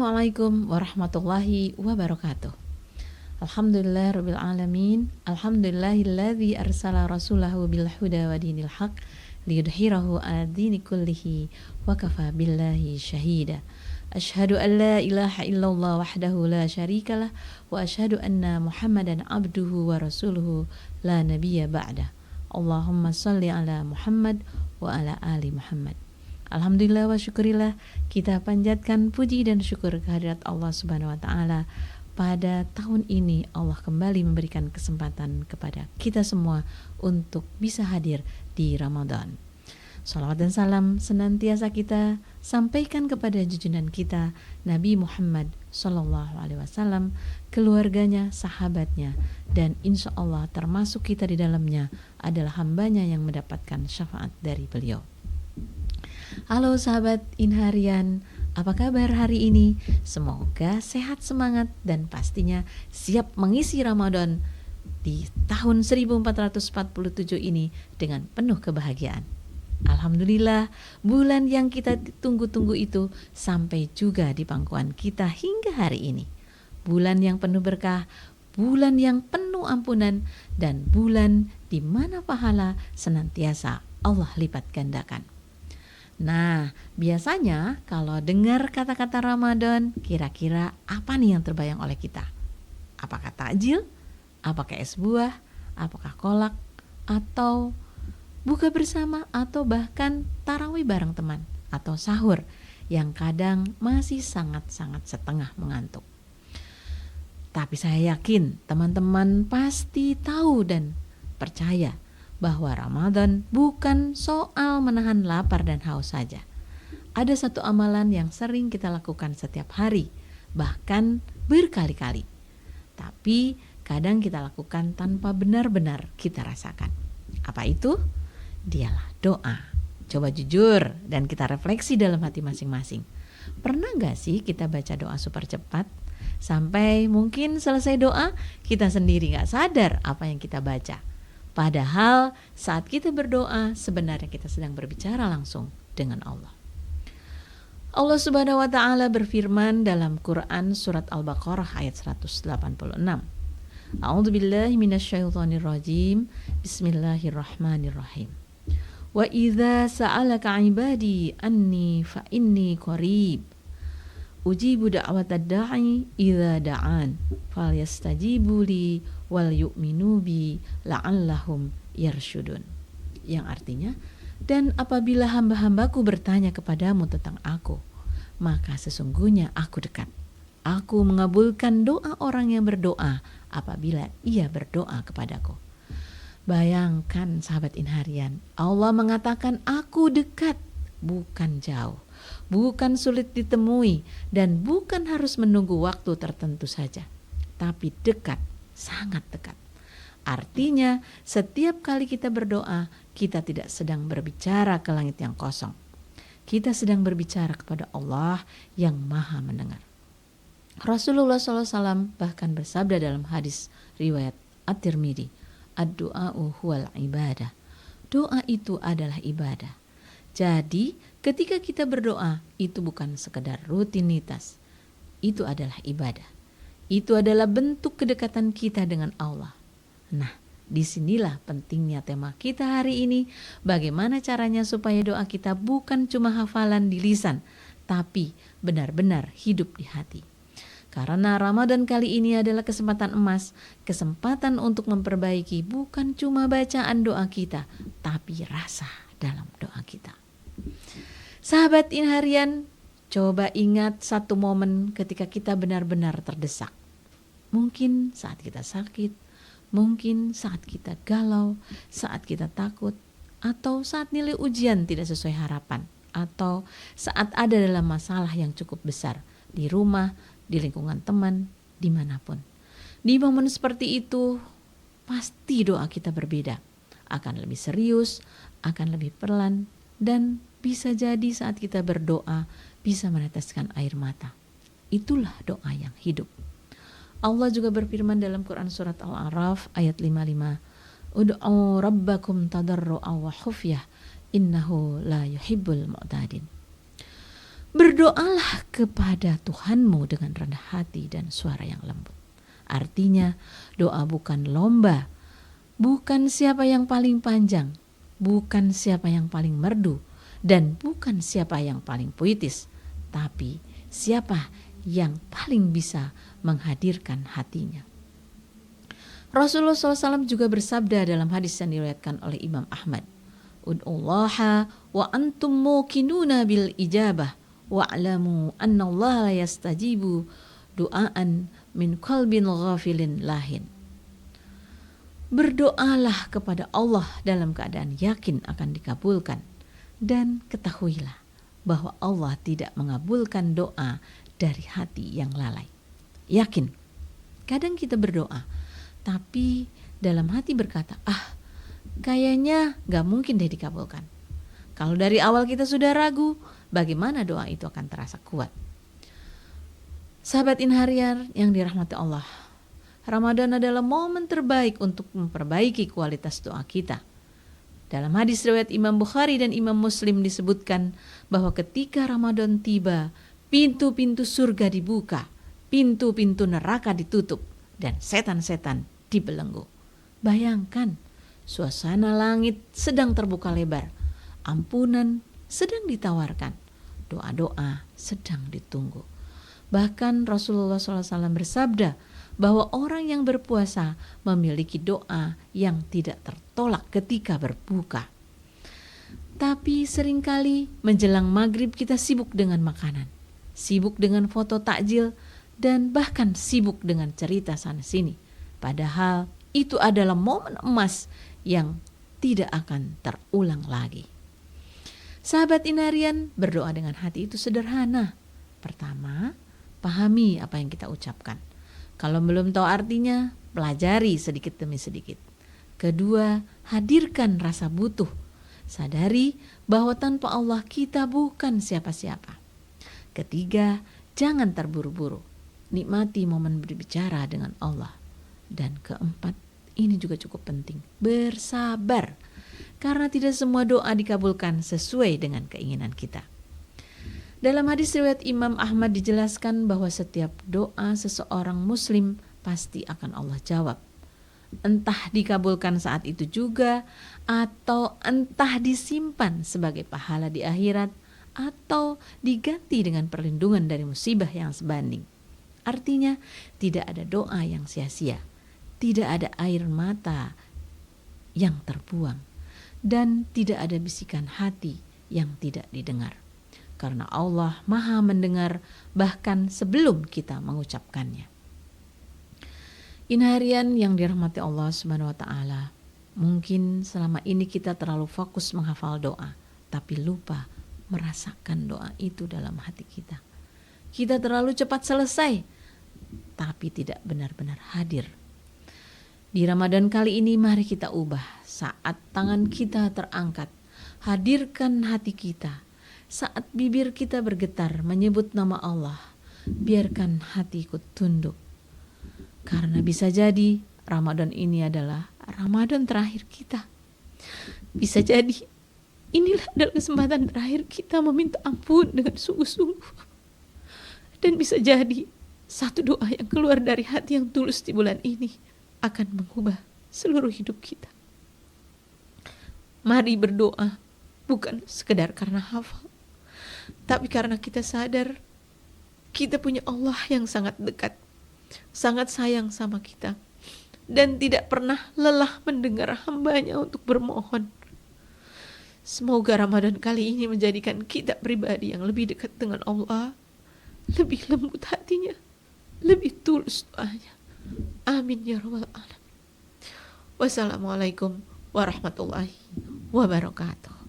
Assalamualaikum warahmatullahi wabarakatuh. Alhamdulillahirabbil alamin. Alhamdulillahilladzi arsala rasulahu bil huda wa dinil haq liyudhhirahu 'ala dini kullihi wa kafa billahi syahida. Asyhadu an la ilaha illallah wahdahu la syarikalah wa asyhadu anna Muhammadan abduhu wa rasuluhu la nabiyya ba'dah. Allahumma shalli ala Muhammad wa ala ali Muhammad. Alhamdulillah wa syukurillah, kita panjatkan puji dan syukur kehadirat Allah Subhanahu wa taala. Pada tahun ini Allah kembali memberikan kesempatan kepada kita semua untuk bisa hadir di Ramadan. Salawat dan salam senantiasa kita sampaikan kepada junjungan kita Nabi Muhammad sallallahu alaihi wasallam, keluarganya, sahabatnya, dan insya Allah termasuk kita di dalamnya adalah hambanya yang mendapatkan syafaat dari beliau. Halo sahabat Inharian, apa kabar hari ini? Semoga sehat, semangat, dan pastinya siap mengisi Ramadan di tahun 1447 ini dengan penuh kebahagiaan. Alhamdulillah, bulan yang kita tunggu-tunggu itu sampai juga di pangkuan kita hingga hari ini. Bulan yang penuh berkah, bulan yang penuh ampunan, dan bulan di mana pahala senantiasa Allah lipat gandakan. Nah, biasanya kalau dengar kata-kata Ramadan, kira-kira apa nih yang terbayang oleh kita? Apakah takjil? Apakah es buah? Apakah kolak? Atau buka bersama? Atau bahkan tarawih bareng teman? Atau sahur yang kadang masih sangat-sangat setengah mengantuk? Tapi saya yakin teman-teman pasti tahu dan percaya bahwa Ramadan bukan soal menahan lapar dan haus saja. Ada satu amalan yang sering kita lakukan setiap hari, bahkan berkali-kali. Tapi kadang kita lakukan tanpa benar-benar kita rasakan. Apa itu? Dialah doa. Coba jujur dan kita refleksi dalam hati masing-masing. Pernah gak sih kita baca doa super cepat? Sampai mungkin selesai doa, kita sendiri gak sadar apa yang kita baca. Padahal saat kita berdoa sebenarnya kita sedang berbicara langsung dengan Allah. Allah Subhanahu wa taala berfirman dalam Quran surat Al-Baqarah ayat 186. A'udzubillahi minasyaitonirrajim. Bismillahirrahmanirrahim. Wa idza sa'alaka 'ibadi anni fa inni qarib. Ujibu da'watad da'i idza da'an. Falyastajibu li wal yu'minu bi la'allahum yarsyudun. Yang artinya, dan apabila hamba-hambaku bertanya kepadamu tentang aku, maka sesungguhnya aku dekat. Aku mengabulkan doa orang yang berdoa apabila ia berdoa kepadaku. Bayangkan sahabat Inharian, Allah mengatakan aku dekat, bukan jauh, bukan sulit ditemui, dan bukan harus menunggu waktu tertentu saja, tapi dekat, sangat dekat. Artinya setiap kali kita berdoa, kita tidak sedang berbicara ke langit yang kosong. Kita sedang berbicara kepada Allah yang maha mendengar. Rasulullah SAW bahkan bersabda dalam hadis riwayat At-Tirmidzi, ad-du'a'u huwal ibadah. Doa itu adalah ibadah. Jadi ketika kita berdoa, itu bukan sekedar rutinitas. Itu adalah ibadah. Itu adalah bentuk kedekatan kita dengan Allah. Nah, disinilah pentingnya tema kita hari ini. Bagaimana caranya supaya doa kita bukan cuma hafalan di lisan, tapi benar-benar hidup di hati. Karena Ramadan kali ini adalah kesempatan emas, kesempatan untuk memperbaiki bukan cuma bacaan doa kita, tapi rasa dalam doa kita. Sahabat Inharian, coba ingat satu momen ketika kita benar-benar terdesak. Mungkin saat kita sakit, mungkin saat kita galau, saat kita takut, atau saat nilai ujian tidak sesuai harapan, atau saat ada dalam masalah yang cukup besar di rumah, di lingkungan teman, dimanapun. Di momen seperti itu, pasti doa kita berbeda, akan lebih serius, akan lebih pelan, dan bisa jadi saat kita berdoa bisa meneteskan air mata. Itulah doa yang hidup. Allah juga berfirman dalam Quran surat Al-A'raf ayat 55, Ud'u rabbakum tadarru'a wa khufyah innahu la yuhibbul mu'tadin. Berdoalah kepada Tuhanmu dengan rendah hati dan suara yang lembut. Artinya, doa bukan lomba, bukan siapa yang paling panjang, bukan siapa yang paling merdu, dan bukan siapa yang paling puitis, tapi siapa yang paling bisa menghadirkan hatinya. Rasulullah SAW juga bersabda dalam hadis yang diriwayatkan oleh Imam Ahmad, Ud'ullaha wa antum muqinuna bil ijabah wa'lamu annallaha la yastajibu du'aan min qalbin ghafilin lahin. Berdoalah kepada Allah dalam keadaan yakin akan dikabulkan, dan ketahuilah bahwa Allah tidak mengabulkan doa dari hati yang lalai. Yakin. Kadang kita berdoa tapi dalam hati berkata, kayaknya gak mungkin deh dikabulkan. Kalau dari awal kita sudah ragu, bagaimana doa itu akan terasa kuat? Sahabat Inharian yang dirahmati Allah, Ramadan adalah momen terbaik untuk memperbaiki kualitas doa kita. Dalam hadis riwayat Imam Bukhari dan Imam Muslim disebutkan bahwa ketika Ramadan tiba, pintu-pintu surga dibuka, pintu-pintu neraka ditutup, dan setan-setan dibelenggu. Bayangkan, suasana langit sedang terbuka lebar, ampunan sedang ditawarkan, doa-doa sedang ditunggu. Bahkan Rasulullah SAW bersabda bahwa orang yang berpuasa memiliki doa yang tidak tertolak ketika berbuka. Tapi seringkali menjelang maghrib kita sibuk dengan makanan, sibuk dengan foto takjil, dan bahkan sibuk dengan cerita sana-sini. Padahal itu adalah momen emas yang tidak akan terulang lagi. Sahabat Inharian, berdoa dengan hati itu sederhana. Pertama, pahami apa yang kita ucapkan. Kalau belum tahu artinya, pelajari sedikit demi sedikit. Kedua, hadirkan rasa butuh. Sadari bahwa tanpa Allah kita bukan siapa-siapa. Ketiga, jangan terburu-buru. Nikmati momen berbicara dengan Allah. Dan keempat, ini juga cukup penting, bersabar. Karena tidak semua doa dikabulkan sesuai dengan keinginan kita. Dalam hadis riwayat Imam Ahmad dijelaskan bahwa setiap doa seseorang muslim pasti akan Allah jawab. Entah dikabulkan saat itu juga, atau entah disimpan sebagai pahala di akhirat, atau diganti dengan perlindungan dari musibah yang sebanding. Artinya tidak ada doa yang sia-sia, tidak ada air mata yang terbuang, dan tidak ada bisikan hati yang tidak didengar. Karena Allah Maha mendengar bahkan sebelum kita mengucapkannya. Inharian yang dirahmati Allah Subhanahu wa taala, mungkin selama ini kita terlalu fokus menghafal doa, tapi lupa merasakan doa itu dalam hati kita. Kita terlalu cepat selesai, tapi tidak benar-benar hadir. Di Ramadan kali ini mari kita ubah. Saat tangan kita terangkat, hadirkan hati kita. Saat bibir kita bergetar menyebut nama Allah, biarkan hati ikut tunduk. Karena bisa jadi Ramadan ini adalah Ramadan terakhir kita. Bisa jadi inilah adalah kesempatan terakhir kita meminta ampun dengan sungguh-sungguh. Dan bisa jadi satu doa yang keluar dari hati yang tulus di bulan ini akan mengubah seluruh hidup kita. Mari berdoa bukan sekedar karena hafal, tapi karena kita sadar kita punya Allah yang sangat dekat, sangat sayang sama kita, dan tidak pernah lelah mendengar hambanya untuk bermohon. Semoga Ramadan kali ini menjadikan kita pribadi yang lebih dekat dengan Allah, lebih lembut hatinya, lebih tulus doanya. Amin ya rabbal alamin. Wassalamualaikum warahmatullahi wabarakatuh.